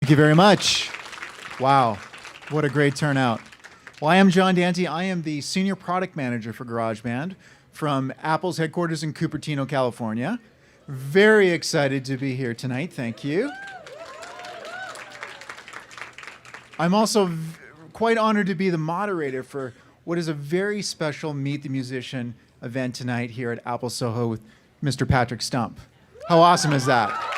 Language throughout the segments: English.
Thank you very much. Wow, what a great turnout. Well, I am John Dante. I am the Senior Product Manager for GarageBand from Apple's headquarters in Cupertino, California. Very excited to be here tonight. Thank you. I'm also quite honored to be the moderator for what is a very special Meet the Musician event tonight here at Apple Soho with Mr. Patrick Stump. How awesome is that?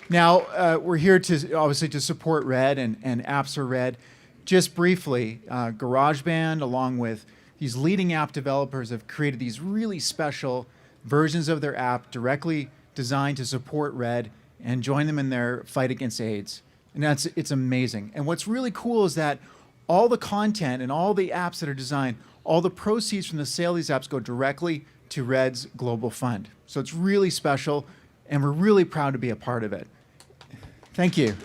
Now, we're here to obviously to support Red and apps for Red. Just briefly, GarageBand, along with these leading app developers, have created these really special versions of their app directly designed to support Red and join them in their fight against AIDS. And it's amazing. And what's really cool is that all the content and all the apps that are designed, all the proceeds from the sale of these apps go directly to Red's Global Fund. So it's really special, and we're really proud to be a part of it. Thank you.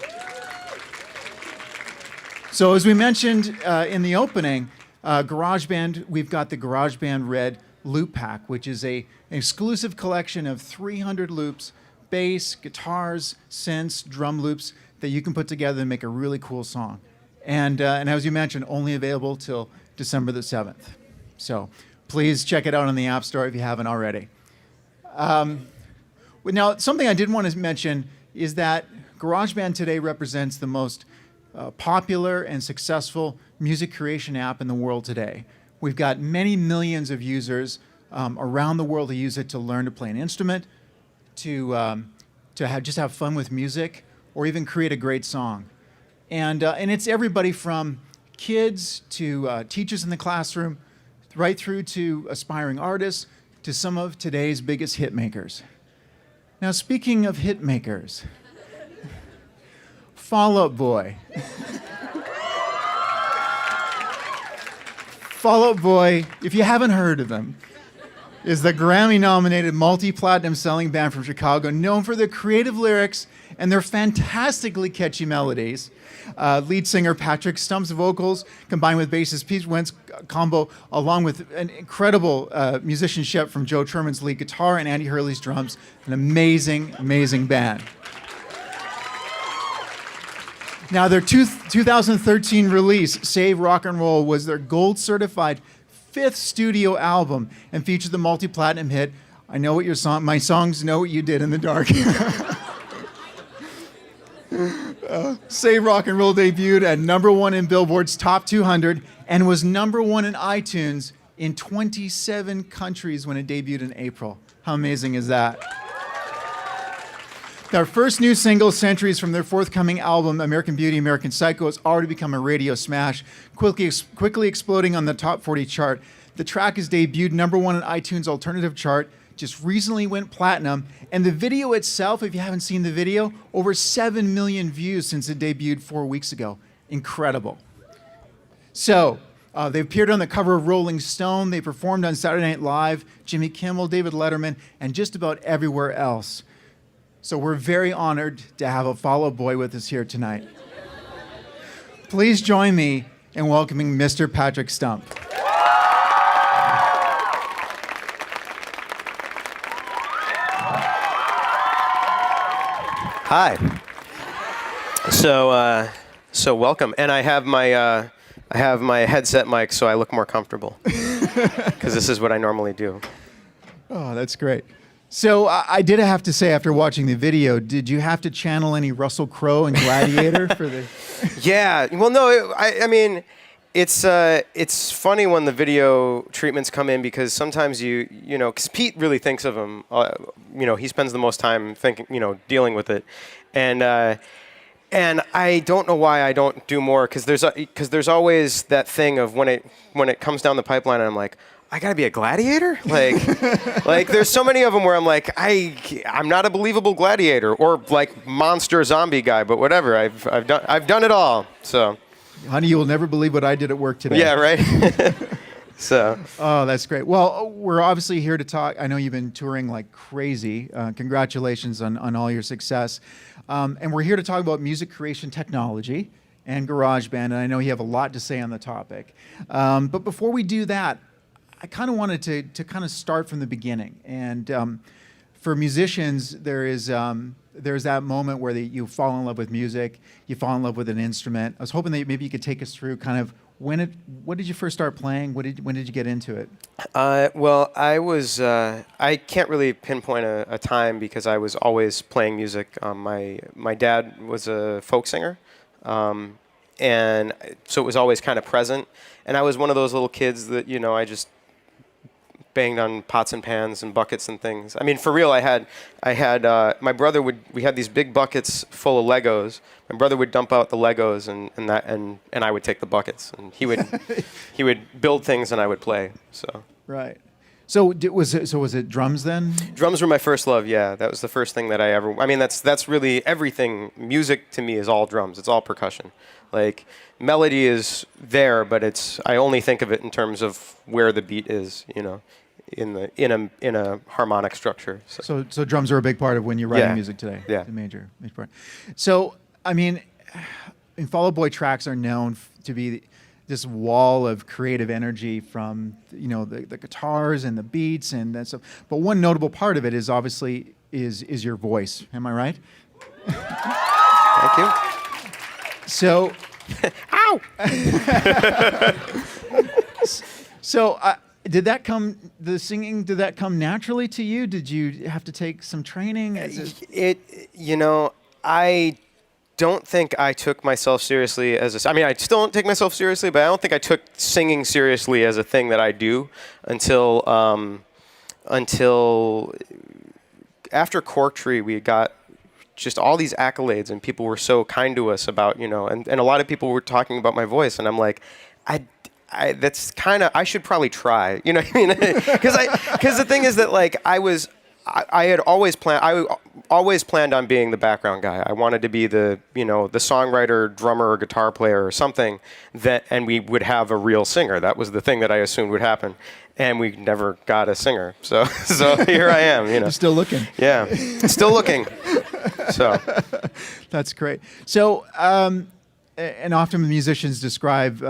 So as we mentioned in the opening, GarageBand, we've got the GarageBand Red Loop Pack, which is an exclusive collection of 300 loops, bass, guitars, synths, drum loops that you can put together and make a really cool song. And as you mentioned, only available till December the 7th. So please check it out on the App Store if you haven't already. Now, something I did want to mention is that GarageBand today represents the most popular and successful music creation app in the world today. We've got many millions of users around the world who use it to learn to play an instrument, to just have fun with music, or even create a great song. And it's everybody from kids to teachers in the classroom, right through to aspiring artists, to some of today's biggest hit makers. Now, speaking of hit makers, Fall Out Boy. Fall Out Boy, if you haven't heard of them, is the Grammy-nominated multi-platinum selling band from Chicago, known for their creative lyrics and their fantastically catchy melodies. Lead singer Patrick Stump's vocals, combined with bassist Pete Wentz combo, along with an incredible musicianship from Joe Truman's lead guitar and Andy Hurley's drums. An amazing, amazing band. Now, their 2013 release, Save Rock and Roll, was their gold-certified 5th studio album and featured the multi-platinum hit, I Know What Your Song, My Songs Know What You Did in the Dark. Save Rock and Roll debuted at #1 in Billboard's Top 200 and was #1 in iTunes in 27 countries when it debuted in April. How amazing is that? Their first new single, Centuries, from their forthcoming album, American Beauty, American Psycho, has already become a radio smash, quickly exploding on the top 40 chart. The track has debuted #1 in iTunes alternative chart, just recently went platinum, and the video itself, if you haven't seen the video, over 7 million views since it debuted 4 weeks ago. Incredible. So, they appeared on the cover of Rolling Stone, they performed on Saturday Night Live, Jimmy Kimmel, David Letterman, and just about everywhere else. So we're very honored to have a Fall Out Boy with us here tonight. Please join me in welcoming Mr. Patrick Stump. Hi. So welcome, and I have my headset mic, so I look more comfortable because this is what I normally do. Oh, that's great. So I did have to say, after watching the video, did you have to channel any Russell Crowe and Gladiator for the? Yeah. Well, no. I mean, it's funny when the video treatments come in because sometimes you know, because Pete really thinks of him. He spends the most time thinking, dealing with it, and I don't know why I don't do more because there's always that thing of when it comes down the pipeline, and I'm like, I gotta be a gladiator? Like there's so many of them where I'm like, I'm not a believable gladiator or like monster zombie guy, but whatever. I've done it all. So, honey, you will never believe what I did at work today. Yeah, right. So. Oh, that's great. Well, we're obviously here to talk. I know you've been touring like crazy. Congratulations on all your success. And we're here to talk about music creation technology and GarageBand. And I know you have a lot to say on the topic. But before we do that, I kind of wanted to kind of start from the beginning. And for musicians, there's that moment where you fall in love with music, you fall in love with an instrument. I was hoping that maybe you could take us through kind of what did you first start playing? When did you get into it? Well, I can't really pinpoint a time because I was always playing music. My dad was a folk singer, and so it was always kind of present. And I was one of those little kids that, I just banged on pots and pans and buckets and things. I mean, for real, I had my brother we had these big buckets full of Legos. My brother would dump out the Legos and I would take the buckets, and he would build things and I would play. So right. So was it drums then? Drums were my first love. Yeah, that was the first thing that I ever. I mean, that's really everything. Music to me is all drums. It's all percussion. Like melody is there, but I only think of it in terms of where the beat is. In a harmonic structure. So drums are a big part of when you're writing music today. Yeah. It's a major part. So I mean, Fall Out Boy tracks are known to be this wall of creative energy from the guitars and the beats and that stuff. But one notable part of it is obviously is your voice. Am I right? Thank you. So, ow. So. Did that come? The singing? Did that come naturally to you? Did you have to take some training? I don't think I took myself seriously as I mean, I still don't take myself seriously, but I don't think I took singing seriously as a thing that I do until after Cork Tree. We got just all these accolades, and people were so kind to us about and a lot of people were talking about my voice, and I'm like, that's kind of, I should probably try, you know what I mean? Because the thing is that like I had always planned on being the background guy. I wanted to be the songwriter, drummer, or guitar player or something and we would have a real singer. That was the thing that I assumed would happen. And we never got a singer. So here I am, You're still looking. Yeah, still looking. So. That's great. So, and often musicians describe,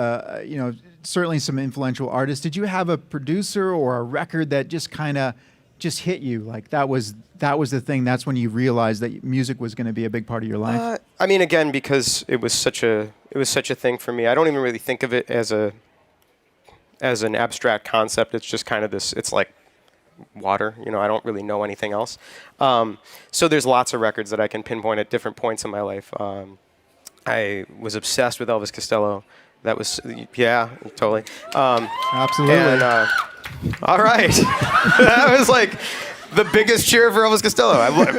certainly some influential artists. Did you have a producer or a record that just kind of hit you? Like that was the thing. That's when you realized that music was going to be a big part of your life. I mean, again, because it was such a thing for me. I don't even really think of it as an abstract concept. It's just kind of this. It's like water. I don't really know anything else. So there's lots of records that I can pinpoint at different points in my life. I was obsessed with Elvis Costello. That was, yeah, totally. Absolutely. And, all right. That was like the biggest cheer for Elvis Costello.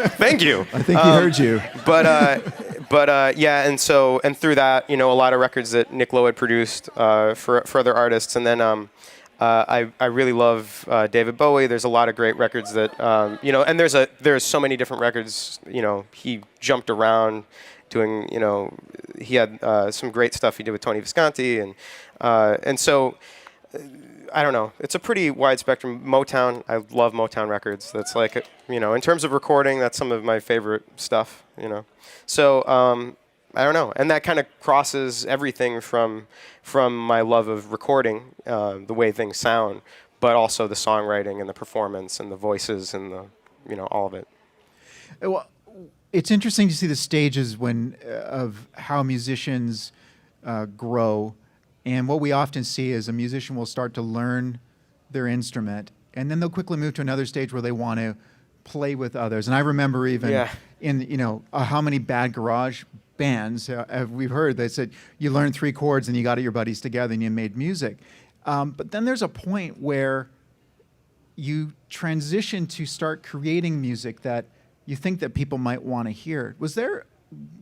Thank you. I think he heard you. But yeah, and through that, a lot of records that Nick Lowe had produced for other artists, and then I really love David Bowie. There's a lot of great records that and there's so many different records. He jumped around. Doing, he had some great stuff he did with Tony Visconti, and so I don't know. It's a pretty wide spectrum. Motown, I love Motown records. That's like, in terms of recording, that's some of my favorite stuff. So I don't know, and that kind of crosses everything from my love of recording, the way things sound, but also the songwriting and the performance and the voices and the all of it. Well, it's interesting to see the stages of how musicians grow, and what we often see is a musician will start to learn their instrument, and then they'll quickly move to another stage where they want to play with others. And I remember even in how many bad garage bands we've heard that said you learned 3 chords and you got your buddies together and you made music, but then there's a point where you transition to start creating music that you think that people might want to hear.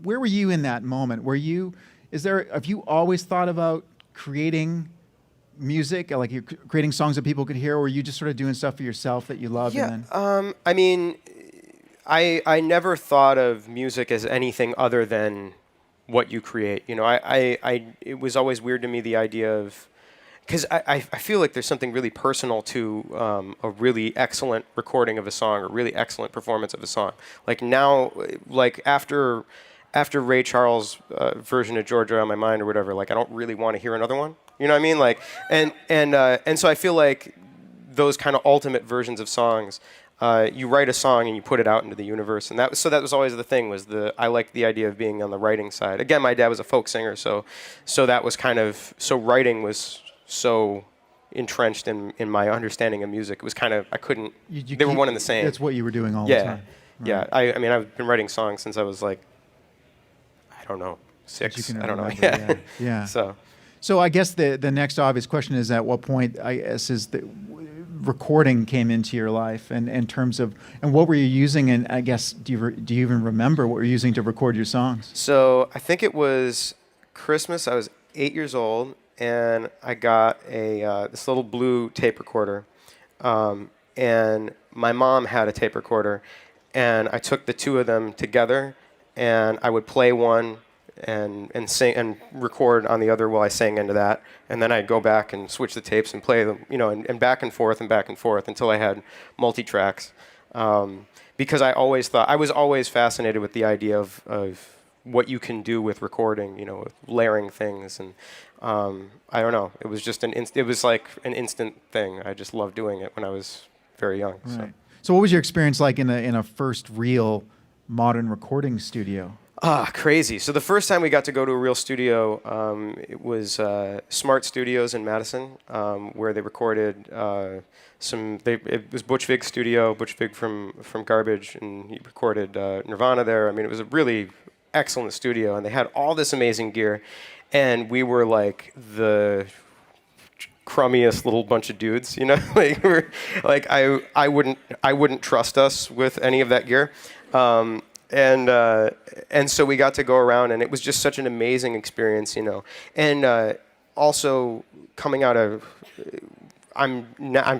Where were you in that moment? Have you always thought about creating music, like you're creating songs that people could hear, or were you just sort of doing stuff for yourself that you loved? Yeah, and then... I mean, I never thought of music as anything other than what you create. It was always weird to me, the idea of, because I feel like there's something really personal to a really excellent recording of a song, or really excellent performance of a song. Like now, like after Ray Charles' version of Georgia on My Mind or whatever, like I don't really want to hear another one. You know what I mean? Like, and so I feel like those kind of ultimate versions of songs, you write a song and you put it out into the universe, and that was always the thing. I liked the idea of being on the writing side. Again, my dad was a folk singer, so that was kind of writing was so entrenched in my understanding of music. It was kind of I couldn't. They were one and the same. That's what you were doing all the time. Right. Yeah. I mean, I've been writing songs since I was like, I don't know, 6. I don't know. Yeah. So I guess the next obvious question is, at what point, I guess, is the recording came into your life, and in terms of, and what were you using, and I guess, do you even remember what you were using to record your songs? So I think it was Christmas. I was 8 years old, and I got this little blue tape recorder, and my mom had a tape recorder, and I took the two of them together, and I would play one and sing and record on the other while I sang into that, and then I'd go back and switch the tapes and play them, and back and forth until I had multi-tracks, because I was always fascinated with the idea of what you can do with recording, with layering things, and I don't know, it was just it was like an instant thing. I just loved doing it when I was very young. Right. So what was your experience like in a first real modern recording studio? Crazy. So the first time we got to go to a real studio, it was Smart Studios in Madison, where they recorded it was Butch Vig's studio, Butch Vig from Garbage, and he recorded Nirvana there. I mean, it was a really excellent studio, and they had all this amazing gear, and we were like the crummiest little bunch of dudes, I wouldn't trust us with any of that gear. And so we got to go around, and it was just such an amazing experience, And also coming out of,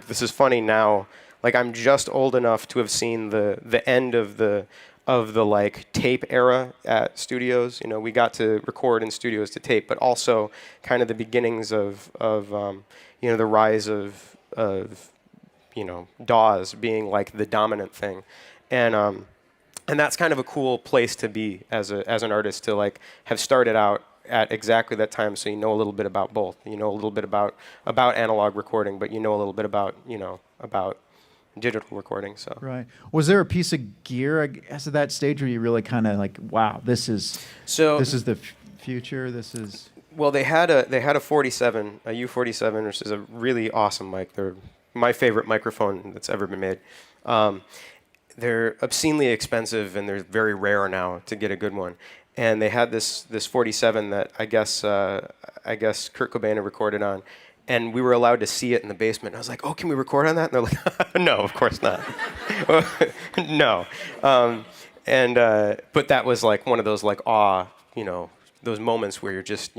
this is funny now, like I'm just old enough to have seen the end of the like tape era at studios. We got to record in studios to tape, but also kind of the beginnings of the rise of DAWs being like the dominant thing, and that's kind of a cool place to be as an artist, to like have started out at exactly that time, so you know a little bit about both. You know a little bit about analog recording, but you know a little bit about digital recording. So right. Was there a piece of gear, I guess, at that stage where you really kind of like, wow, this is the future. This is. Well, they had a 47, a U47, which is a really awesome mic. They're my favorite microphone that's ever been made. They're obscenely expensive, and they're very rare now to get a good one. And they had this 47 that I guess Kurt Cobain had recorded on, and we were allowed to see it in the basement. And I was like, "Oh, can we record on that?" And they're like, "No, of course not." No. But that was like one of those like those moments where you're just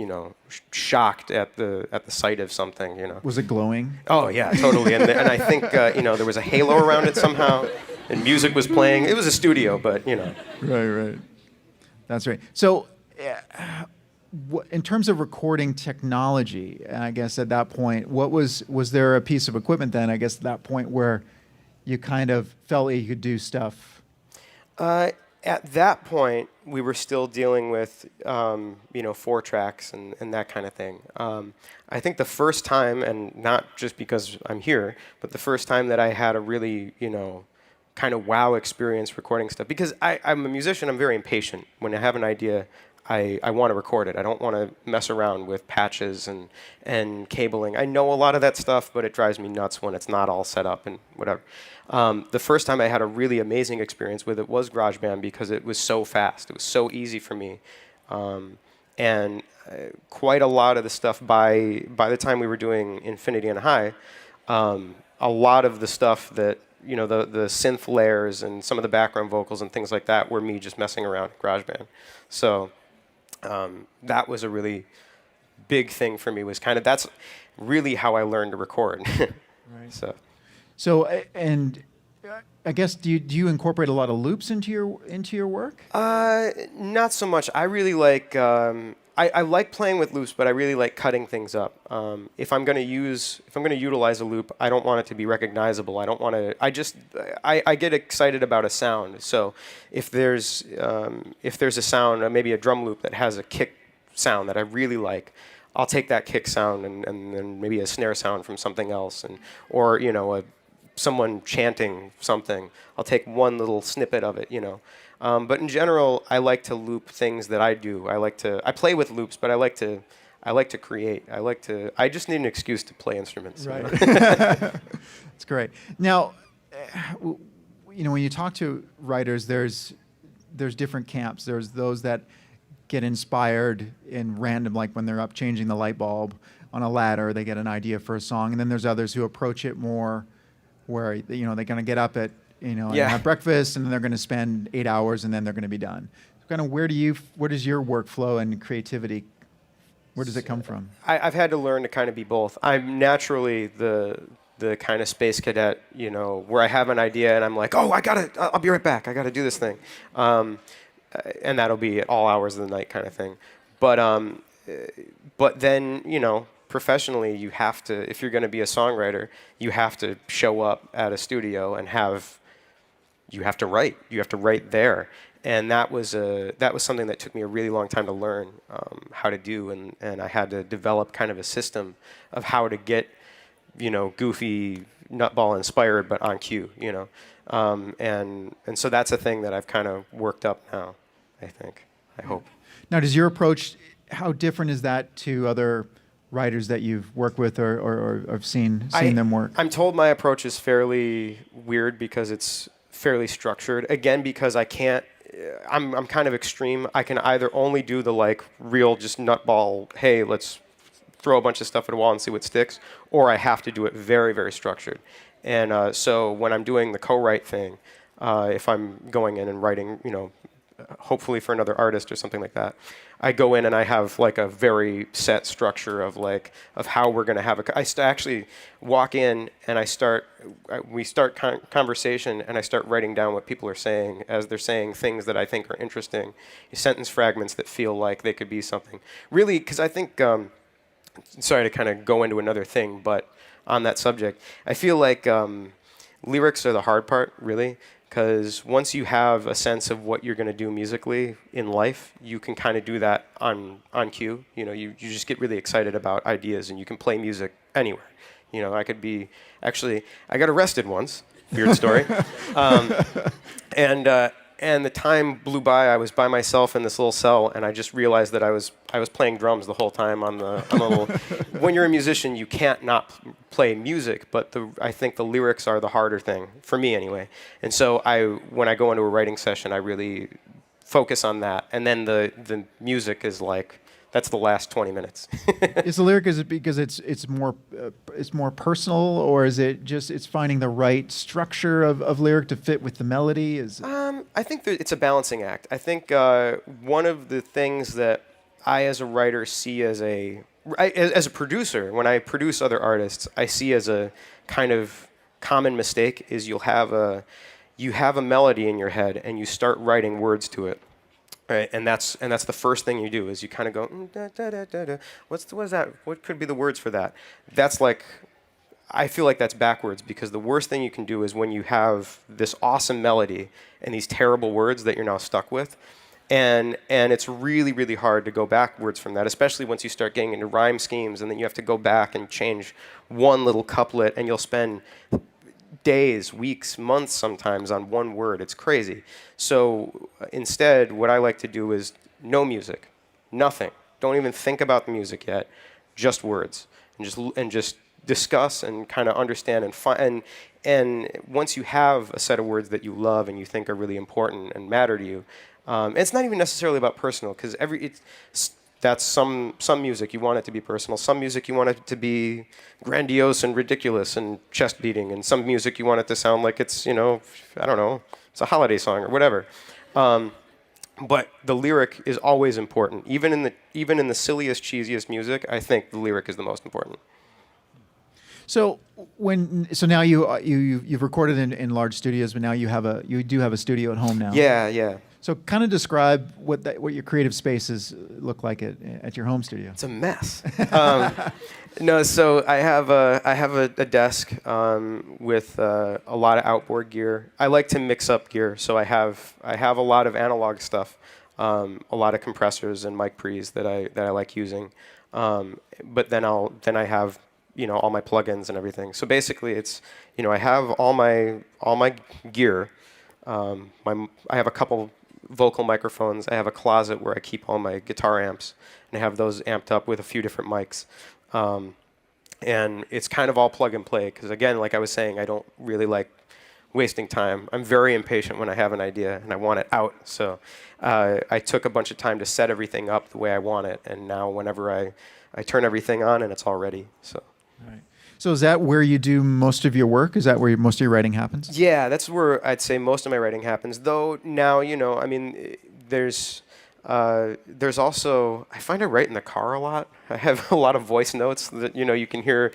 shocked at the sight of something. Was it glowing? Oh yeah, totally. And I think there was a halo around it somehow, and music was playing. It was a studio, but Right. That's right. So, in terms of recording technology, I guess at that point, was there a piece of equipment then, I guess, at that point where you kind of felt like you could do stuff? At that point, we were still dealing with 4 tracks and that kind of thing. I think the first time, and not just because I'm here, but the first time that I had a really kind of wow experience recording stuff, because I'm a musician. I'm very impatient. When I have an idea, I want to record it. I don't want to mess around with patches and cabling. I know a lot of that stuff, but it drives me nuts when it's not all set up and whatever. The first time I had a really amazing experience with it was GarageBand, because it was so fast. It was so easy for me. And quite a lot of the stuff, by the time we were doing Infinity and High, a lot of the stuff that the synth layers and some of the background vocals and things like that were me just messing around with GarageBand. So that was a really big thing for me. That's really how I learned to record. Right. So and I guess do you incorporate a lot of loops into your work? Not so much. I really like. I like playing with loops, but I really like cutting things up. If I'm going to utilize a loop, I don't want it to be recognizable. I don't want to. I get excited about a sound. So if there's a sound, maybe a drum loop that has a kick sound that I really like, I'll take that kick sound and then maybe a snare sound from something else, or a someone chanting something. I'll take one little snippet of it, you know. But in general, I like to loop things that I do. I play with loops, but I like to create. I just need an excuse to play instruments. Right. You know? That's great. Now, you know, when you talk to writers, there's different camps. There's those that get inspired in random, like when they're up changing the light bulb on a ladder, they get an idea for a song, and then there's others who approach it more where, you know, they're going to get up at, you know, and have breakfast, and then they're going to spend 8 hours, and then they're going to be done. Kind of where does your workflow and creativity, where does it come from? I've had to learn to kind of be both. I'm naturally the kind of space cadet, you know, where I have an idea and I'm like, oh, I'll be right back. I got to do this thing. And that'll be at all hours of the night kind of thing. But then, you know, professionally, you have to, if you're going to be a songwriter, you have to show up at a studio and you have to write there. And that was something that took me a really long time to learn how to do, and I had to develop kind of a system of how to get, you know, goofy nutball inspired, but on cue, you know, and so that's a thing that I've kind of worked up now, I hope. Now, does your approach, how different is that to other writers that you've worked with or have seen them work? I'm told my approach is fairly weird because it's fairly structured. Again, because I can't. I'm kind of extreme. I can either only do the like real just nutball, hey, let's throw a bunch of stuff at a wall and see what sticks, or I have to do it very, very structured. And so when I'm doing the co-write thing, if I'm going in and writing, you know, hopefully for another artist or something like that, I go in and I have like a very set structure of how we're going to have I actually walk in and we start conversation, and I start writing down what people are saying as they're saying things that I think are interesting, sentence fragments that feel like they could be something. Really, because I think, sorry to kind of go into another thing, but on that subject, I feel like lyrics are the hard part, really. Because once you have a sense of what you're going to do musically in life, you can kind of do that on cue. You know, you just get really excited about ideas, and you can play music anywhere. You know, I got arrested once. Weird story. And the time blew by. I was by myself in this little cell, and I just realized that I was playing drums the whole time on the little. When you're a musician, you can't not play music, but I think the lyrics are the harder thing for me anyway. And so when I go into a writing session, I really focus on that, and then the music is like. That's the last 20 minutes. Is the lyric, is it because it's more personal, or is it just it's finding the right structure of lyric to fit with the melody? I think that it's a balancing act. I think one of the things that I as a writer see as a producer, when I produce other artists, I see as a kind of common mistake is you have a melody in your head and you start writing words to it. Right, and that's the first thing you do is you kind of go, da, da, da, da, da. What is that? What could be the words for that? That's like, I feel like that's backwards, because the worst thing you can do is when you have this awesome melody and these terrible words that you're now stuck with, and it's really, really hard to go backwards from that, especially once you start getting into rhyme schemes, and then you have to go back and change one little couplet, and you'll spend days, weeks, months sometimes on one word. It's crazy. So instead, what I like to do is no music, nothing. Don't even think about the music yet, just words, and just discuss and kind of understand and find. And once you have a set of words that you love and you think are really important and matter to you, and it's not even necessarily about personal, because that's some music you want it to be personal. Some music you want it to be grandiose and ridiculous and chest beating, and some music you want it to sound like it's, you know, I don't know, it's a holiday song or whatever. But the lyric is always important. Even in the silliest, cheesiest music, I think the lyric is the most important. So now you've recorded in large studios, but now you do have a studio at home now. Yeah. So kind of describe what your creative spaces look like at your home studio. It's a mess. No, so I have a desk with a lot of outboard gear. I like to mix up gear, so I have a lot of analog stuff, a lot of compressors and mic pre's that I like using. But then I have all my plugins and everything. So basically, it's I have all my gear. I have a couple vocal microphones. I have a closet where I keep all my guitar amps, and I have those amped up with a few different mics. And it's kind of all plug and play because, again, like I was saying, I don't really like wasting time. I'm very impatient when I have an idea and I want it out. So I took a bunch of time to set everything up the way I want it, and now whenever I turn everything on and it's all ready. So. Right. So is that where you do most of your work? Is that where most of your writing happens? Yeah, that's where I'd say most of my writing happens. Though now, I mean, there's also, I find I write in the car a lot. I have a lot of voice notes that you can hear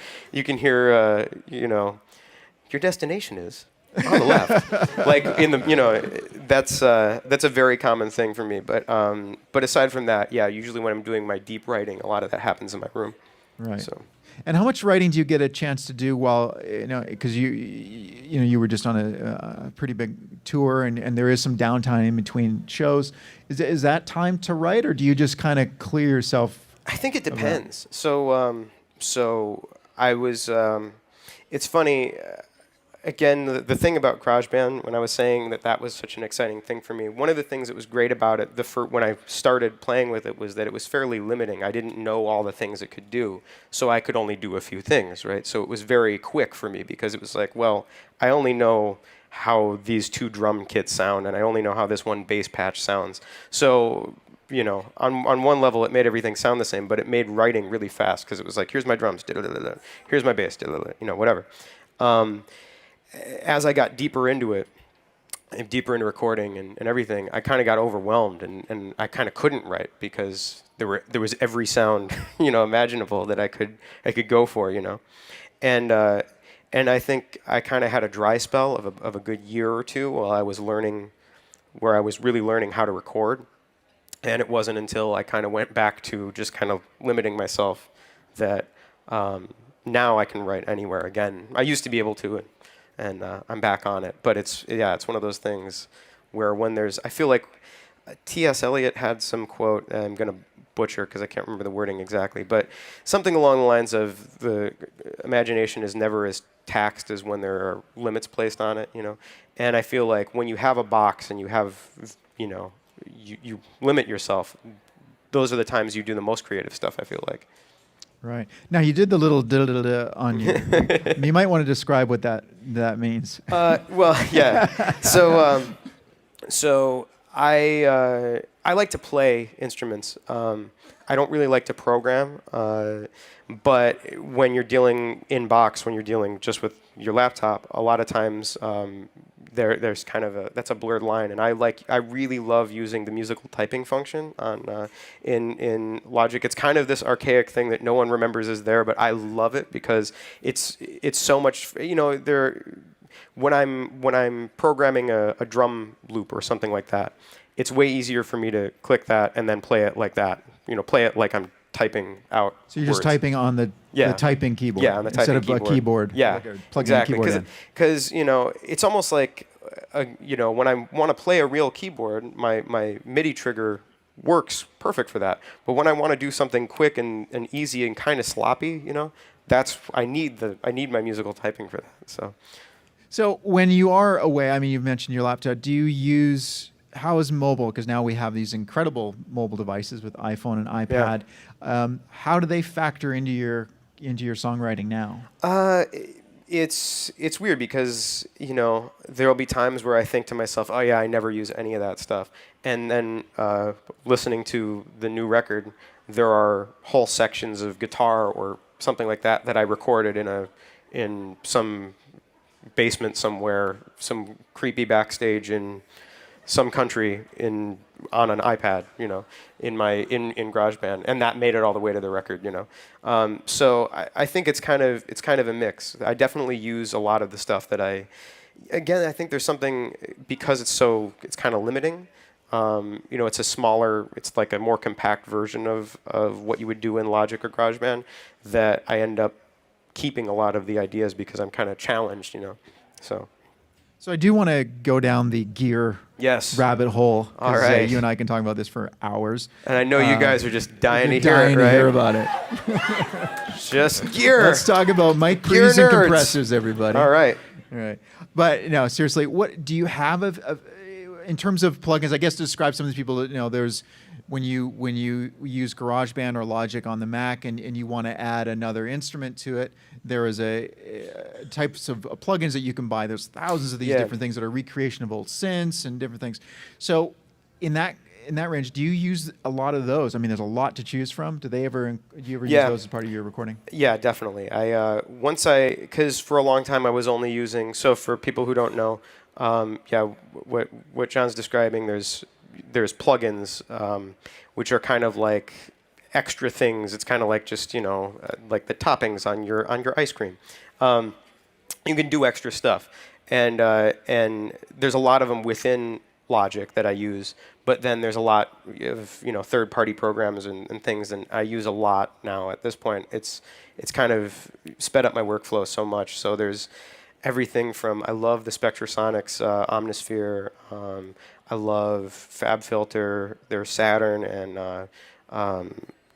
your destination is on the left. Like in the that's a very common thing for me. But aside from that, yeah, usually when I'm doing my deep writing, a lot of that happens in my room. Right. So. And how much writing do you get a chance to do while, because you were just on a pretty big tour and there is some downtime in between shows. Is that time to write, or do you just kind of clear yourself? I think it depends. So I was, it's funny, again, the thing about GarageBand, when I was saying that was such an exciting thing for me, one of the things that was great about it when I started playing with it was that it was fairly limiting. I didn't know all the things it could do, so I could only do a few things, right? So it was very quick for me because it was like, well, I only know how these 2 drum kits sound, and I only know how this one bass patch sounds. So, on one level, it made everything sound the same, but it made writing really fast because it was like, here's my drums, here's my bass, whatever. As I got deeper into it, deeper into recording and everything, I kind of got overwhelmed and I kind of couldn't write because there was every sound imaginable that I could go for, and I think I kind of had a dry spell of a good year or two while I was really learning how to record, and it wasn't until I kind of went back to just kind of limiting myself that now I can write anywhere again. I used to be able to. And I'm back on it. But it's one of those things where I feel like T.S. Eliot had some quote, I'm going to butcher because I can't remember the wording exactly, but something along the lines of the imagination is never as taxed as when there are limits placed on it, And I feel like when you have a box and you have, you limit yourself, those are the times you do the most creative stuff, I feel like. Right. Now, you did the little da-da-da-da on you. You might want to describe what that means. Well, yeah. So I like to play instruments. I don't really like to program. But when you're dealing when you're dealing just with your laptop, a lot of times there's kind of that's a blurred line, and I really love using the musical typing function on in Logic. It's kind of this archaic thing that no one remembers is there, but I love it because it's so much. When I'm programming a drum loop or something like that, it's way easier for me to click that and then play it like that. Play it like I'm typing out. So you're just typing on the typing keyboard instead of a keyboard. Yeah, like exactly. Because it's almost like when I want to play a real keyboard, my MIDI trigger works perfect for that. But when I want to do something quick and easy and kind of sloppy, I need my musical typing for that. So when you are away, I mean, you've mentioned your laptop. How is mobile? Because now we have these incredible mobile devices with iPhone and iPad. Yeah. How do they factor into your songwriting now? It's weird because there'll be times where I think to myself, oh yeah, I never use any of that stuff, and then listening to the new record, there are whole sections of guitar or something like that I recorded in some basement somewhere, some creepy backstage in some country on an iPad, in GarageBand, and that made it all the way to the record, So I think it's kind of a mix. I definitely use a lot of the stuff that I think there's something because it's kind of limiting. It's like a more compact version of what you would do in Logic or GarageBand that I end up keeping a lot of the ideas because I'm kind of challenged, So. So I do want to go down the gear Yes. rabbit hole. 'Cause, All right. you and I can talk about this for hours. And I know you guys are just dying to You're hear dying it, to right? hear about it. Just gear. Let's talk about mic Gear pre's and nerds. compressors, everybody. All right. All right. But no, seriously, what do you have in terms of plugins? I guess to describe some of these people that there's when you use GarageBand or Logic on the Mac and you want to add another instrument to it, there is types of plugins that you can buy. There's thousands of these different things that are recreation of old synths and different things. So in that range, do you use a lot of those? I mean, there's a lot to choose from. Do you ever use those as part of your recording? Yeah, definitely. Because for a long time I was only using. So for people who don't know, what John's describing, there's plugins, which are kind of like extra things. It's kind of like just like the toppings on your ice cream. You can do extra stuff, and there's a lot of them within Logic that I use. But then there's a lot of third-party programs and things, and I use a lot now. At this point, it's kind of sped up my workflow so much. So there's everything from I love the Spectrasonics Omnisphere. I love FabFilter. There's Saturn and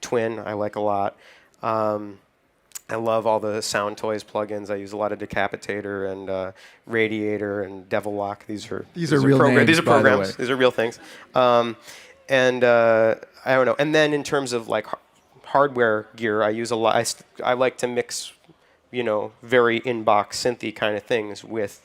Twin. I like a lot. I love all the Sound Toys plugins. I use a lot of Decapitator and Radiator and Devil Lock. These are real names, These are by the programs. way. These are real things. I don't know. And then in terms of like hardware gear, I use a lot. I like to mix, very in-box synthy kind of things with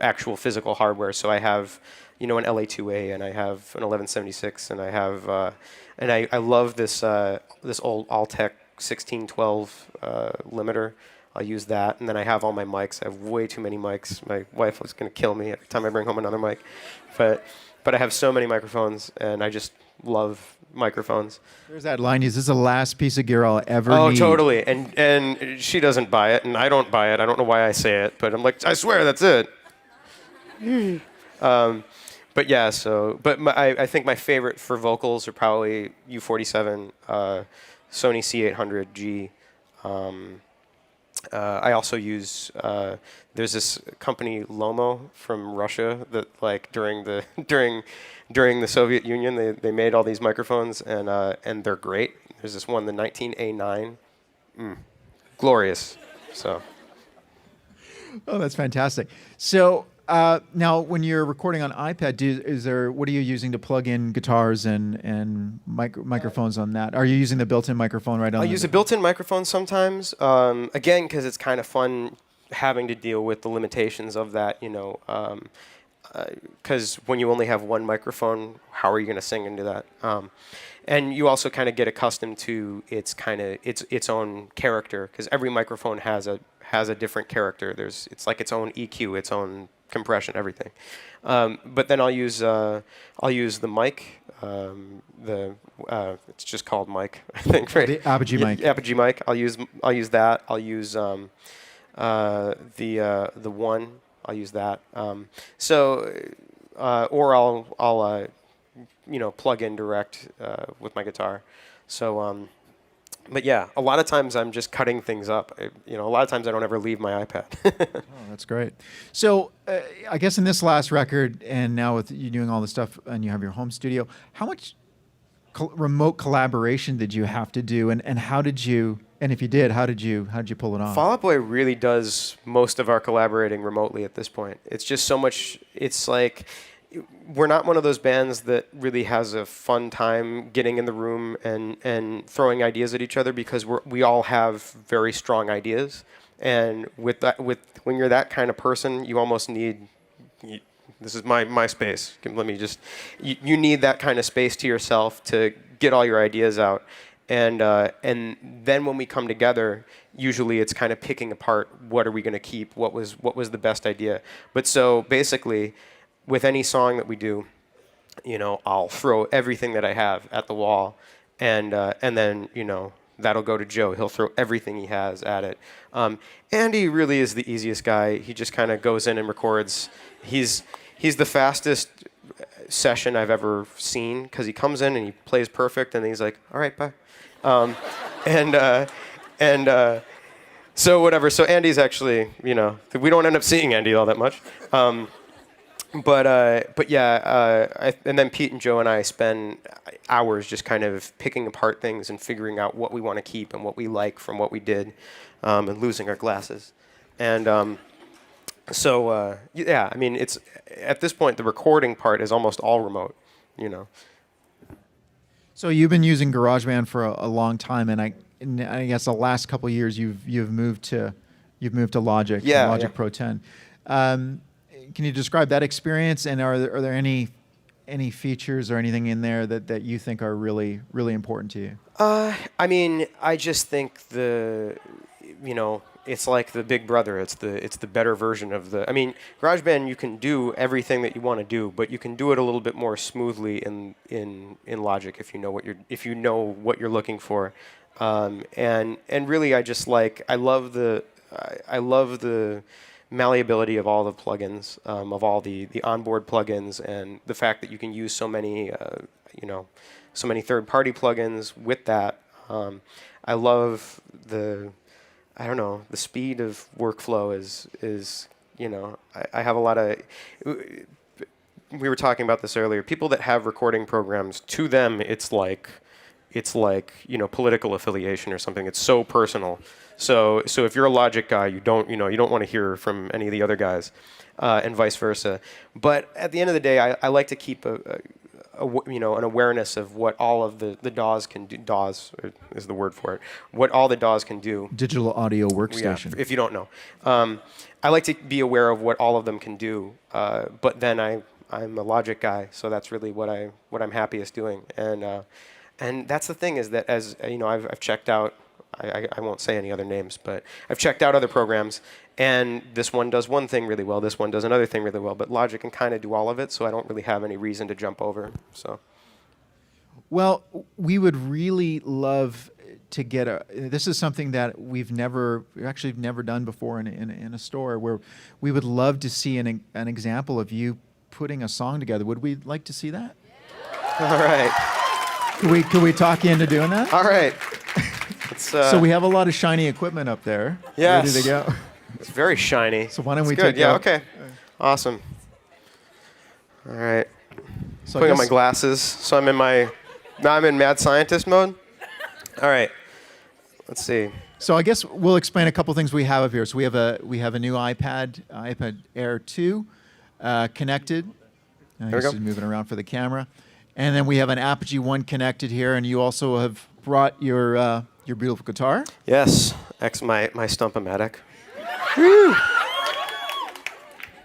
actual physical hardware. So I have, an LA2A and I have an 1176 and I have and I love this old Altec 1612 limiter. I'll use that, and then I have all my mics. I have way too many mics. My wife was going to kill me every time I bring home another mic, but I have so many microphones, and I just love microphones. There's that line. This is the last piece of gear I'll ever need. Oh, totally. And she doesn't buy it, and I don't buy it. I don't know why I say it, but I'm like, I swear that's it. But yeah, I think my favorite for vocals are probably U47, Sony C800G. I also use there's this company Lomo from Russia that like during the Soviet Union they made all these microphones and they're great. There's this one, the 19A9, glorious. So. Oh, that's fantastic. So now, when you're recording on iPad, what are you using to plug in guitars and microphones on that? Are you using the built-in microphone right on? I use a built-in microphone sometimes. Again, because it's kind of fun having to deal with the limitations of that. Because when you only have one microphone, how are you going to sing into that? And you also kind of get accustomed to its own character, because every microphone has a different character. It's like its own EQ, its own compression, everything. But then I'll use the mic. It's just called mic, I think, right? The Apogee mic. Apogee mic. I'll use that. I'll use the one. I'll use that. Or I'll plug in direct with my guitar. So. But yeah, a lot of times I'm just cutting things up. A lot of times I don't ever leave my iPad. Oh, that's great. So I guess in this last record, and now with you doing all this stuff, and you have your home studio, how much remote collaboration did you have to do, and how did you? And if you did, how did you pull it off? Fall Out Boy really does most of our collaborating remotely at this point. It's just so much. It's like. We're not one of those bands that really has a fun time getting in the room and throwing ideas at each other, because we all have very strong ideas, and when you're that kind of person, you almost need. This is my space. Let me just. You need that kind of space to yourself to get all your ideas out, and then when we come together, usually it's kind of picking apart what are we going to keep, what was the best idea. But so basically. With any song that we do, I'll throw everything that I have at the wall, and then that'll go to Joe. He'll throw everything he has at it. Andy really is the easiest guy. He just kind of goes in and records. He's the fastest session I've ever seen, because he comes in and he plays perfect, and then he's like, "All right, bye," So whatever. So Andy's actually, we don't end up seeing Andy all that much. But yeah, and then Pete and Joe and I spend hours just kind of picking apart things and figuring out what we want to keep and what we like from what we did, and losing our glasses. And yeah, I mean, it's at this point the recording part is almost all remote, So you've been using GarageBand for a long time, and I guess the last couple of years you've moved to Logic, Logic Pro 10. Can you describe that experience, and are there any features or anything in there that you think are really important to you? I mean, I just think it's like the big brother. It's the better version of the. I mean, GarageBand, you can do everything that you want to do, but you can do it a little bit more smoothly in Logic if you know what you're looking for. And really, I love the malleability of all the plugins, of all the onboard plugins, and the fact that you can use so many third-party plugins with that. I love the speed of workflow is I have a lot of. We were talking about this earlier. People that have recording programs, to them, it's like political affiliation or something. It's so personal. So if you're a Logic guy, you don't want to hear from any of the other guys, and vice versa. But at the end of the day, I like to keep an awareness of what all of the DAWs can do. DAWs is the word for it. What all the DAWs can do. Digital audio workstation. Yeah, if you don't know, I like to be aware of what all of them can do. But then I'm a Logic guy, so that's really what I'm happiest doing. And that's the thing, is that, as I've checked out. I won't say any other names, but I've checked out other programs, and this one does one thing really well, this one does another thing really well, but Logic can kind of do all of it, so I don't really have any reason to jump over. So, well, we would really love to get this is something that we've never done before in a store, where we would love to see an example of you putting a song together. Would we like to see that? All right. Could we talk you into doing that? All right. So we have a lot of shiny equipment up there. Yes. Ready to go. It's very shiny. So why don't we good. take Yeah, okay. Awesome. All right. So putting on my glasses. So I'm in mad scientist mode. All right. Let's see. So I guess we'll explain a couple things we have up here. So we have a new iPad Air 2 connected. There we go. This is moving around for the camera. And then we have an Apogee 1 connected here, and you also have brought your beautiful guitar. Yes, my Stump-O-Matic. Woo!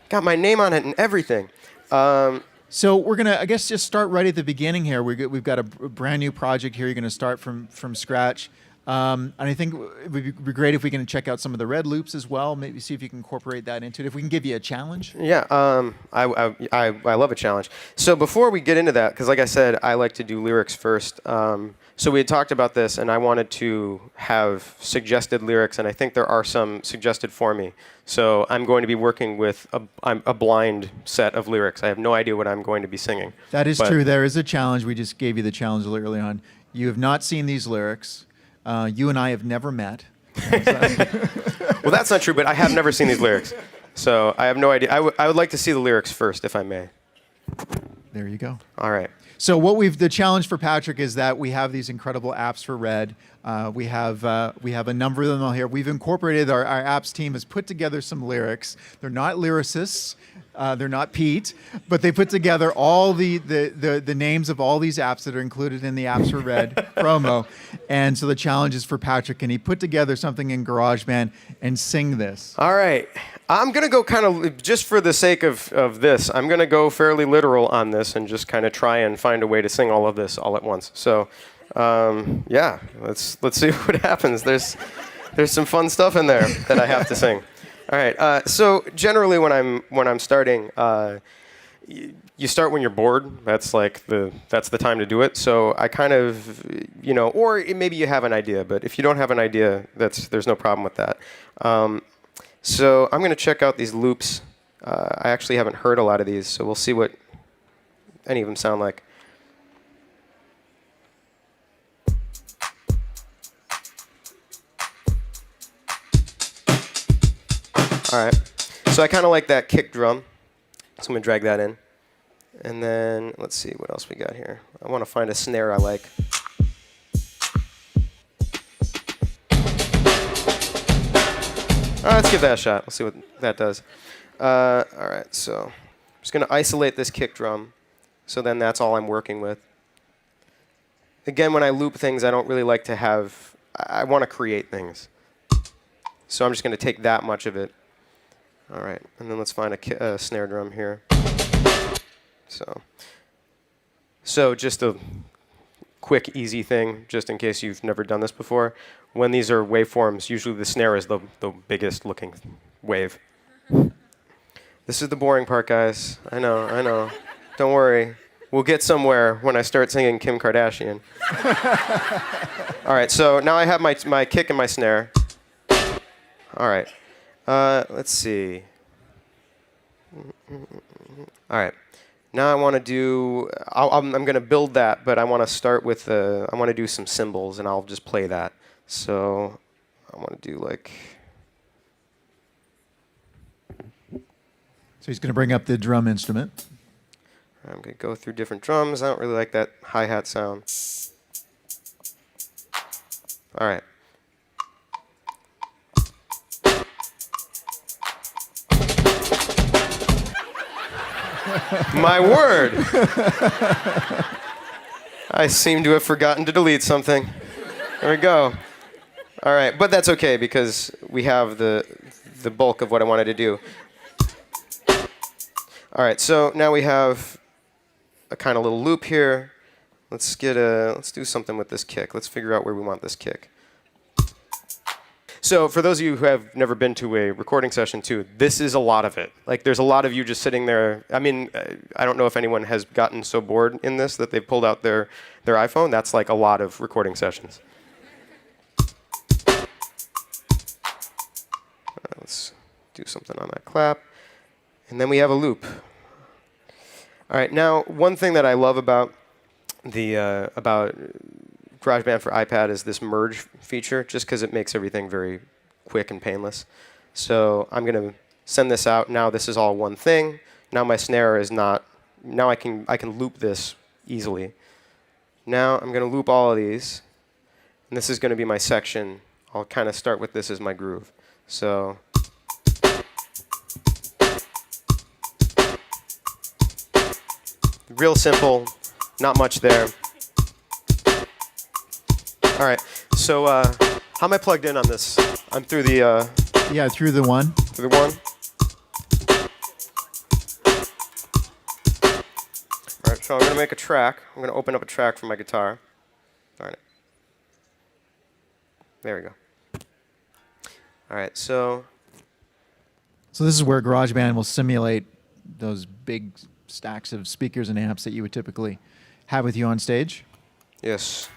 Got my name on it and everything. So we're gonna, I guess, just start right at the beginning here. We've got a brand new project here. You're gonna start from scratch. And I think it would be great if we can check out some of the red loops as well. Maybe see if you can incorporate that into it. If we can give you a challenge. Yeah, I love a challenge. So before we get into that, because like I said, I like to do lyrics first. So we had talked about this, and I wanted to have suggested lyrics, and I think there are some suggested for me. So I'm going to be working with a blind set of lyrics. I have no idea what I'm going to be singing. That is true. There is a challenge. We just gave you the challenge early on. You have not seen these lyrics. You and I have never met. Well, that's not true, but I have never seen these lyrics. So I have no idea. I would like to see the lyrics first, if I may. There you go. All right. So the challenge for Patrick is that we have these incredible apps for Red. We have a number of them all here. We've incorporated, our apps team has put together some lyrics. They're not lyricists. They're not Pete, but they put together all the names of all these apps that are included in the Apps for Red promo. And so the challenge is for Patrick, and he put together something in GarageBand and sing this. All right. I'm going to go kind of, just for the sake of this, I'm going to go fairly literal on this and just kind of try and find a way to sing all of this all at once. So, yeah, let's see what happens. There's some fun stuff in there that I have to sing. All right. So generally, when I'm starting, you start when you're bored. That's the time to do it. So I kind of, or maybe you have an idea, but if you don't have an idea, there's no problem with that. So I'm going to check out these loops. I actually haven't heard a lot of these, so we'll see what any of them sound like. All right. So I kind of like that kick drum. So I'm going to drag that in. And then let's see what else we got here. I want to find a snare I like. Let's give that a shot. Let's see what that does. All right, so I'm just going to isolate this kick drum. So then that's all I'm working with. Again, when I loop things, I don't really like to have, I want to create things. So I'm just going to take that much of it. All right, and then let's find a snare drum here. So just a quick, easy thing, just in case you've never done this before. When these are waveforms, usually the snare is the biggest looking wave. This is the boring part, guys. I know. Don't worry. We'll get somewhere when I start singing Kim Kardashian. All right, so now I have my kick and my snare. All right, let's see. All right, now I want to do, I'm going to build that, but I want to start with, I want to do some cymbals, and I'll just play that. So I want to do like... So he's going to bring up the drum instrument. I'm going to go through different drums. I don't really like that hi-hat sound. All right. My word! I seem to have forgotten to delete something. There we go. All right, but that's okay because we have the bulk of what I wanted to do. All right, so now we have a kind of little loop here. Let's do something with this kick. Let's figure out where we want this kick. So for those of you who have never been to a recording session too, this is a lot of it. Like there's a lot of you just sitting there. I mean, I don't know if anyone has gotten so bored in this that they've pulled out their iPhone. That's like a lot of recording sessions. Let's do something on that clap. And then we have a loop. All right, now one thing that I love about about GarageBand for iPad is this merge feature, just because it makes everything very quick and painless. So I'm going to send this out. Now this is all one thing. Now my snare is not. Now I can loop this easily. Now I'm going to loop all of these, and this is going to be my section. I'll kind of start with this as my groove. So. Real simple, not much there. All right, so how am I plugged in on this? I'm through the... Yeah, through the one. Through the one? All right, so I'm going to make a track. I'm going to open up a track for my guitar. Darn it. There we go. All right, so... So this is where GarageBand will simulate those big stacks of speakers and amps that you would typically have with you on stage? Yes.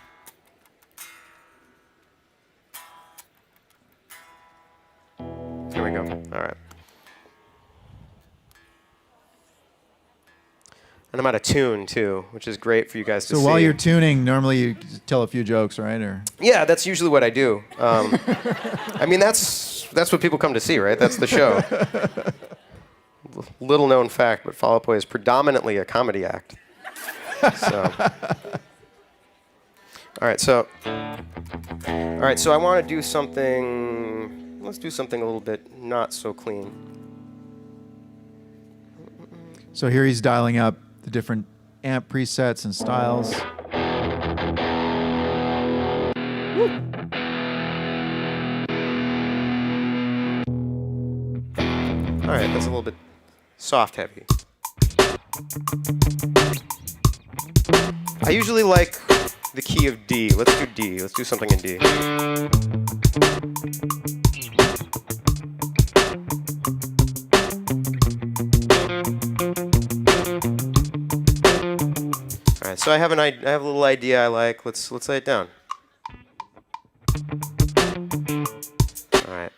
Here we go. All right. And I'm out of tune, too, which is great for you guys to see. So while you're tuning, normally you tell a few jokes, right? Or yeah, that's usually what I do. I mean, that's what people come to see, right? That's the show. Little known fact, but Fall Out Boy is predominantly a comedy act. So. All right, so I want to do something. Let's do something a little bit not so clean. so here he's dialing up the different amp presets and styles. Woo. All right, that's a little bit soft heavy. I usually like the key of D. Let's do D. Let's do something in D. All right, so I have a little idea I like. Let's lay it down. All right.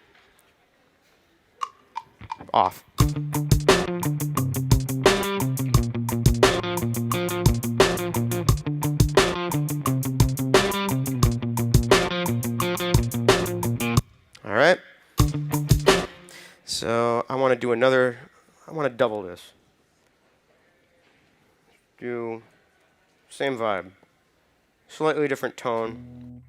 Off. All right. So do another. I want to double this. Do same vibe, slightly different tone.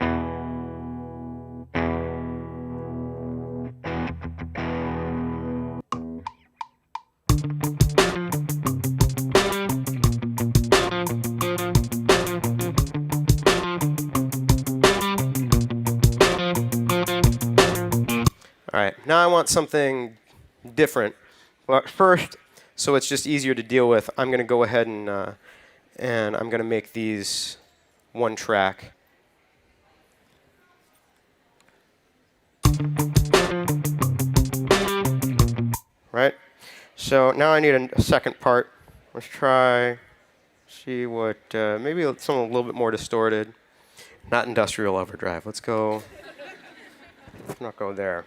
All right, now I want something different. But first, so it's just easier to deal with, I'm going to go ahead and I'm going to make these one track. Right? So now I need a second part. Let's try, see what, maybe something a little bit more distorted. Not industrial overdrive. Let's not go there.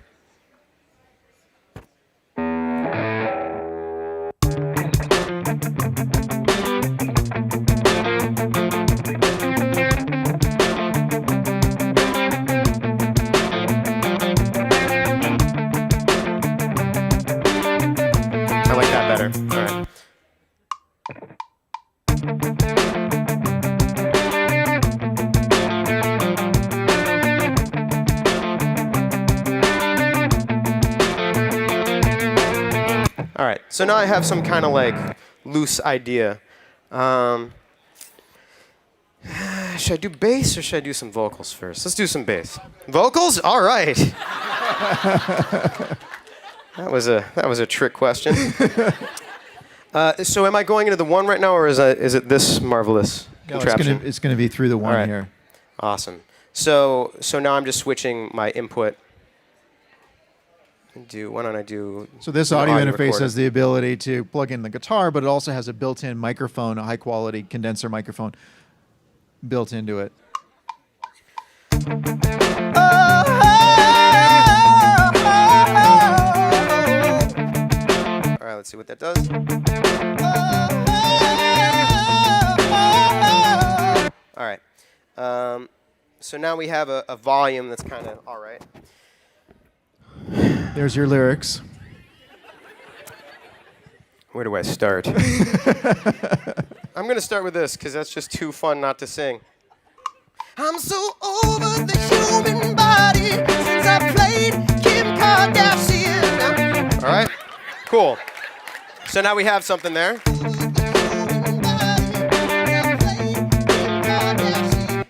I like that better. All right. All right, so now I have some kind of like loose idea. Should I do bass or should I do some vocals first? Let's do some bass. Vocals? All right. That was a trick question. So am I going into the one right now, or is it this marvelous contraption? It's gonna be through the one here. Awesome. So now I'm just switching my input. Why don't I do? So this audio interface recorder. has the ability to plug in the guitar, but it also has a built-in microphone, a high-quality condenser microphone built into it. All right, let's see what that does. All right. So now we have a volume that's kind of all right. There's your lyrics. Where do I start? I'm going to start with this because that's just too fun not to sing. I'm so over the human body since I played Kim Kardashian. All right, cool. So now we have something there.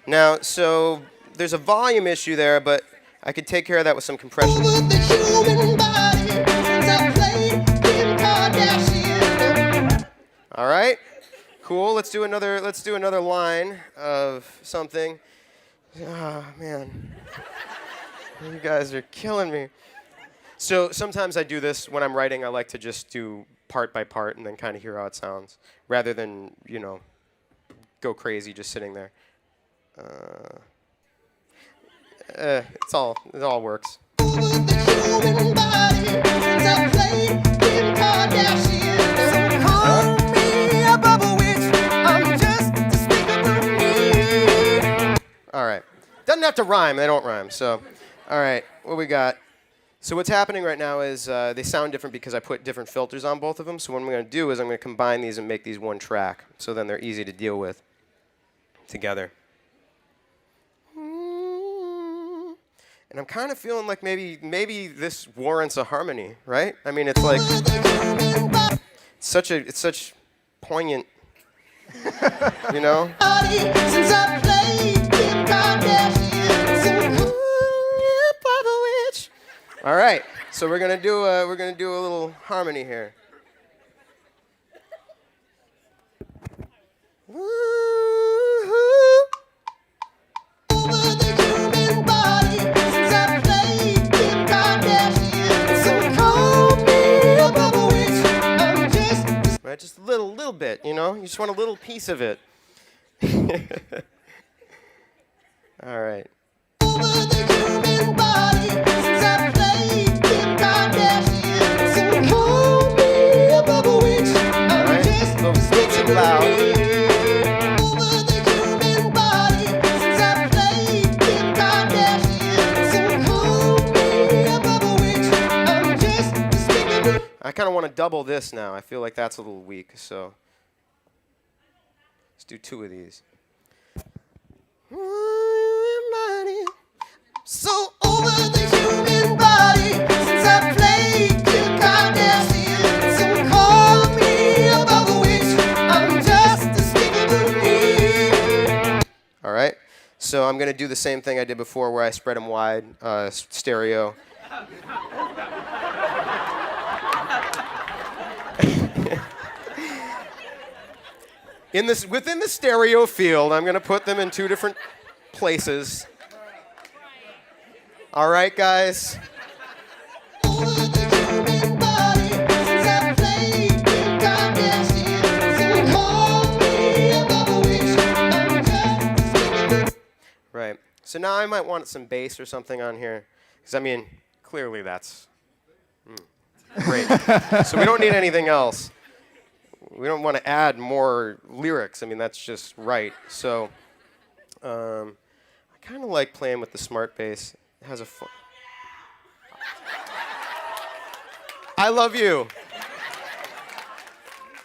Now, so there's a volume issue there, but I could take care of that with some compression. All right, cool. Let's do another line of something. Oh man, you guys are killing me. So sometimes I do this when I'm writing. I like to just do part by part and then kind of hear how it sounds, rather than go crazy just sitting there. It all works. All right. Doesn't have to rhyme. They don't rhyme. So, all right. What we got? So what's happening right now is they sound different because I put different filters on both of them. So what I'm going to do is I'm going to combine these and make these one track. So then they're easy to deal with together. And I'm kind of feeling like maybe this warrants a harmony, right? I mean, it's like it's such poignant, you know. All right, so we're gonna do a little harmony here. Right, just a little bit, you know? You just want a little piece of it. All right. Loud. I kind of want to double this now. I feel like that's a little weak, so let's do 2 of these. So over the human body, since I played Kim Kardashian, so call me a bubble witch, I'm just despicable me. All right, so I'm gonna do the same thing I did before, where I spread them wide, stereo. Within the stereo field, I'm gonna put them in 2 different places. All right, guys. Right. So now I might want some bass or something on here, because I mean, clearly that's great. So we don't need anything else. We don't want to add more lyrics. I mean, that's just right. So I kind of like playing with the smart bass. It has a fun. I love you.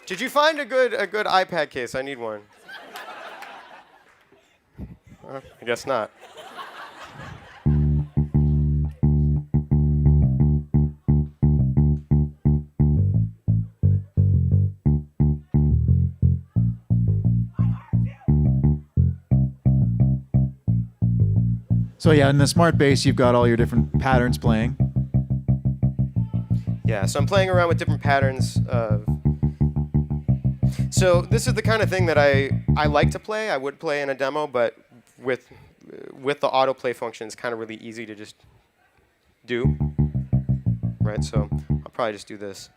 Did you find a good iPad case? I need one. I guess not. So yeah, in the smart bass, you've got all your different patterns playing. Yeah, so I'm playing around with different patterns. So this is the kind of thing that I like to play. I would play in a demo, but with the autoplay function, it's kind of really easy to just do. Right, so I'll probably just do this.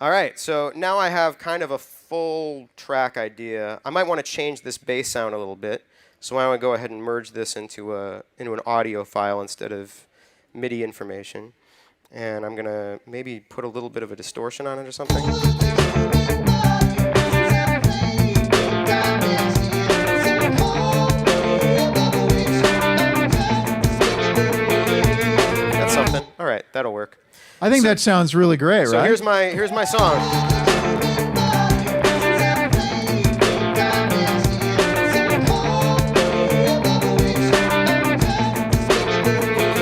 All right, so now I have kind of a full track idea. I might want to change this bass sound a little bit. So I want to go ahead and merge this into an audio file instead of MIDI information. And I'm going to maybe put a little bit of a distortion on it or something. That's something. All right, that'll work. I think that sounds really great, so right? here's my song.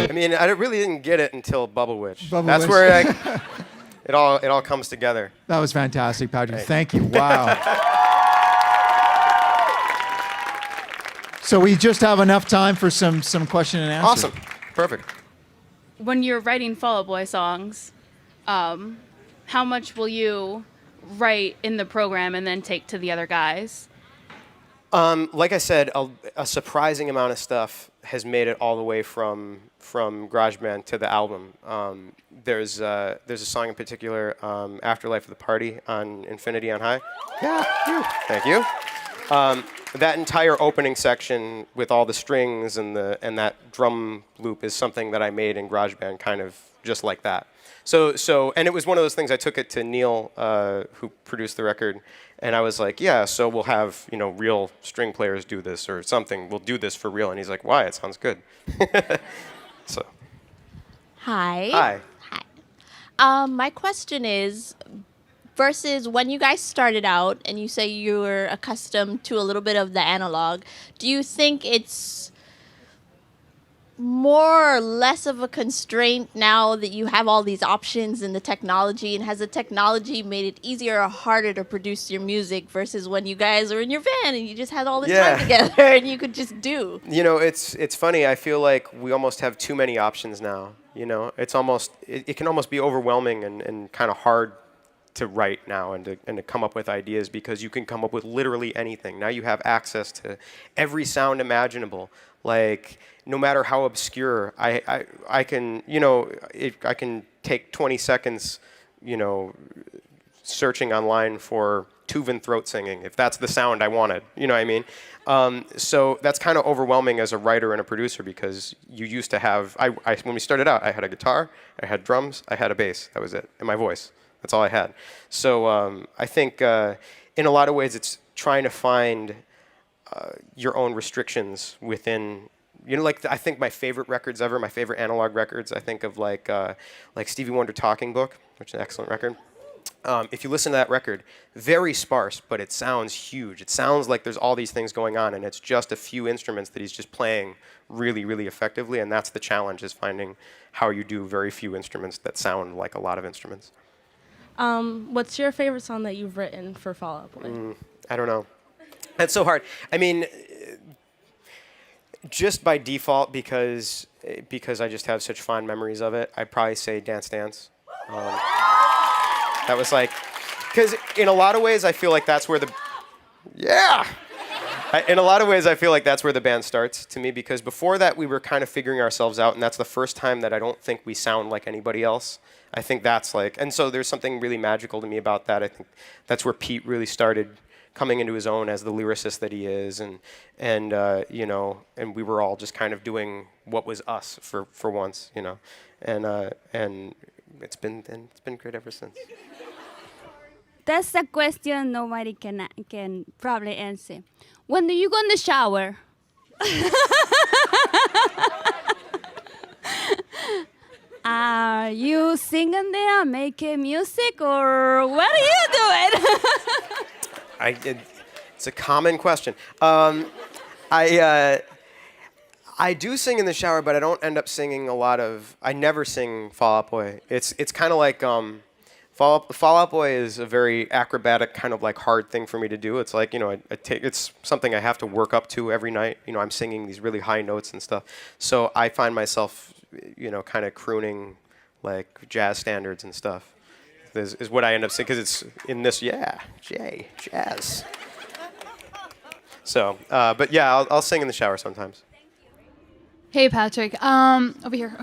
I mean, I really didn't get it until Bubble Witch. That's where it all comes together. That was fantastic, Patrick. Right. Thank you. Wow. So we just have enough time for some question and answer. Awesome. Perfect. When you're writing Fall Out Boy songs, how much will you write in the program and then take to the other guys? Like I said, a surprising amount of stuff has made it all the way from GarageBand to the album. There's a song in particular, "Afterlife of the Party" on Infinity on High. Yeah, thank you. That entire opening section with all the strings and that drum loop is something that I made in GarageBand, kind of just like that. So and it was one of those things. I took it to Neil, who produced the record, and I was like, yeah, so we'll have real string players do this or something. We'll do this for real. And he's like, why? It sounds good. So. Hi. Hi. My question is, versus when you guys started out and you say you were accustomed to a little bit of the analog, do you think it's more or less of a constraint now that you have all these options in the technology? And has the technology made it easier or harder to produce your music versus when you guys were in your van and you just had all this time together and you could just do? It's funny. I feel like we almost have too many options now. It's almost it can almost be overwhelming and kind of hard to write now and to come up with ideas, because you can come up with literally anything. Now you have access to every sound imaginable. Like, no matter how obscure, I can I can take 20 seconds, searching online for Tuvan throat singing, if that's the sound I wanted. You know what I mean? So that's kind of overwhelming as a writer and a producer, because you used to have, when we started out, I had a guitar, I had drums, I had a bass. That was it, and my voice. That's all I had. So I think in a lot of ways it's trying to find your own restrictions within. Like I think my favorite records ever, my favorite analog records, I think of like Stevie Wonder Talking Book, which is an excellent record. If you listen to that record, very sparse, but it sounds huge. It sounds like there's all these things going on, and it's just a few instruments that he's just playing really, really effectively, and that's the challenge, is finding how you do very few instruments that sound like a lot of instruments. What's your favorite song that you've written for Fall Out Boy? I don't know. That's so hard. I mean, just by default, because I just have such fond memories of it, I'd probably say Dance Dance. That was like, because in a lot of ways I feel like that's where in a lot of ways I feel like that's where the band starts to me, because before that we were kind of figuring ourselves out, and that's the first time that I don't think we sound like anybody else. I think that's like, and so there's something really magical to me about that. I think that's where Pete really started coming into his own as the lyricist that he is, and we were all just kind of doing what was us for once, and it's been great ever since. That's a question nobody can probably answer. When do you go in the shower? Are you singing there, making music, or what are you doing? It's a common question. I do sing in the shower, but I don't end up singing a lot of. I never sing Fall Out Boy. It's kind of like Fall Out Boy is a very acrobatic kind of like hard thing for me to do. It's like it's something I have to work up to every night. I'm singing these really high notes and stuff. So I find myself kind of crooning like jazz standards and stuff. Is what I end up singing, because it's in this jazz. So, but yeah, I'll sing in the shower sometimes. Hey, Patrick. Over here.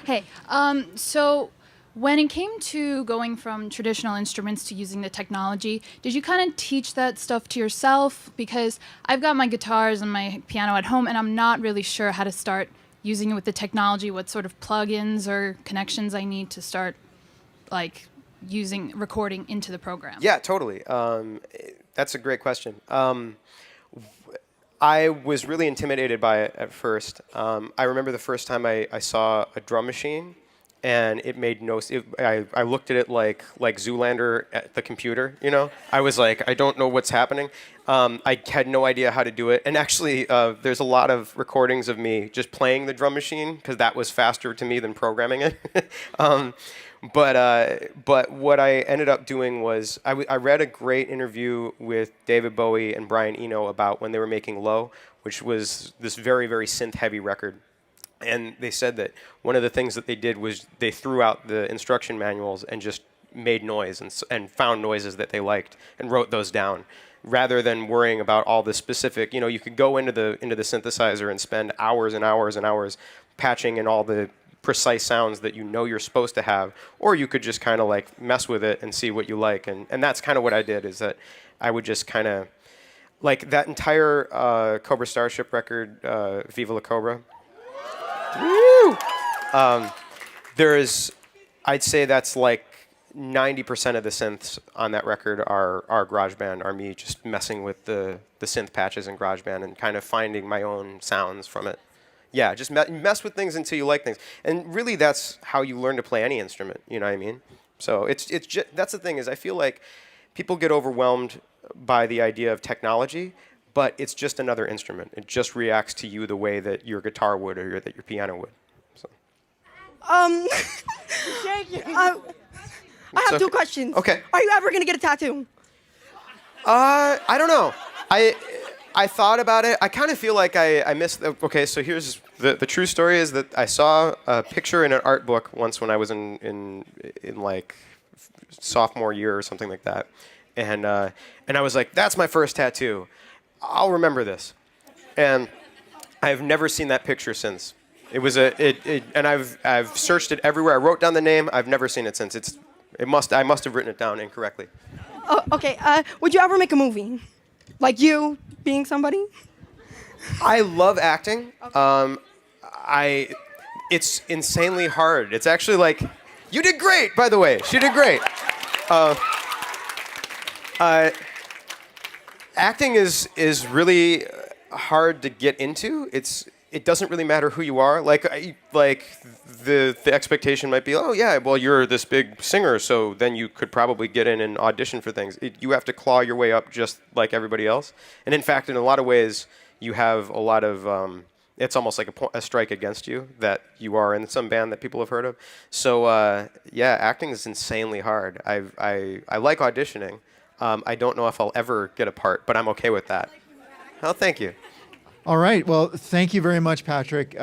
Hey. So when it came to going from traditional instruments to using the technology, did you kind of teach that stuff to yourself? Because I've got my guitars and my piano at home, and I'm not really sure how to start using it with the technology, what sort of plugins or connections I need to start, like, recording into the program. Yeah, totally. That's a great question. I was really intimidated by it at first. I remember the first time I saw a drum machine, and it made no. I looked at it like Zoolander at the computer. I was like, I don't know what's happening. I had no idea how to do it. And actually, there's a lot of recordings of me just playing the drum machine, because that was faster to me than programming it. But what I ended up doing was I read a great interview with David Bowie and Brian Eno about when they were making Low, which was this very, very synth-heavy record. And they said that one of the things that they did was they threw out the instruction manuals and just made noise and found noises that they liked and wrote those down, rather than worrying about all the specific. You could go into the synthesizer and spend hours and hours and hours patching in all the precise sounds that you're supposed to have, or you could just kind of like mess with it and see what you like, and that's kind of what I did, is that I would just kind of like that entire Cobra Starship record, Viva La Cobra. Woo! I'd say that's like 90% of the synths on that record are GarageBand, are me just messing with the synth patches in GarageBand and kind of finding my own sounds from it. Yeah, just mess with things until you like things, and really that's how you learn to play any instrument. You know what I mean? So that's the thing, is I feel like people get overwhelmed by the idea of technology, but it's just another instrument. It just reacts to you the way that your guitar would, or that your piano would. So. I have two questions. Okay. Are you ever gonna get a tattoo? I don't know. I thought about it. I kind of feel like I missed. Okay, so here's the true story, is that I saw a picture in an art book once when I was in like sophomore year or something like that, and I was like, that's my first tattoo. I'll remember this, and I've never seen that picture since. It was and I've searched it everywhere. I wrote down the name. I've never seen it since. I must have written it down incorrectly. Oh, okay. Would you ever make a movie, like you being somebody? I love acting. It's insanely hard. It's actually like You did great, by the way. She did great. Acting is really hard to get into. It doesn't really matter who you are. Like the expectation might be, oh yeah, well you're this big singer, so then you could probably get in and audition for things. You have to claw your way up just like everybody else. And in fact, in a lot of ways, you have a lot of. It's almost like a strike against you that you are in some band that people have heard of. So yeah, acting is insanely hard. I like auditioning. I don't know if I'll ever get a part, but I'm okay with that. Oh, thank you. All right. Well, thank you very much, Patrick.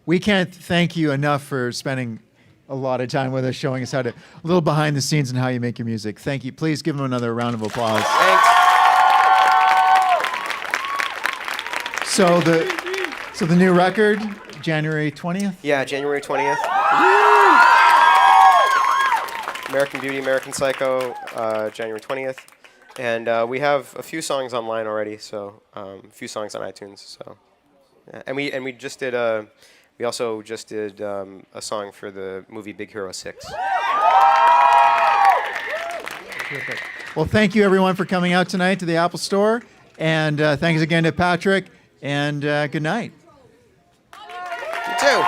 We can't thank you enough for spending a lot of time with us, showing us a little behind the scenes and how you make your music. Thank you. Please give him another round of applause. Thanks. So the new record, January 20th? Yeah, January 20th. American Beauty, American Psycho, January 20th. And we have a few songs online already, so a few songs on iTunes. So, yeah. and we just did we also just did a song for the movie Big Hero 6. Well, thank you everyone for coming out tonight to the Apple Store, and thanks again to Patrick, and good night. You too.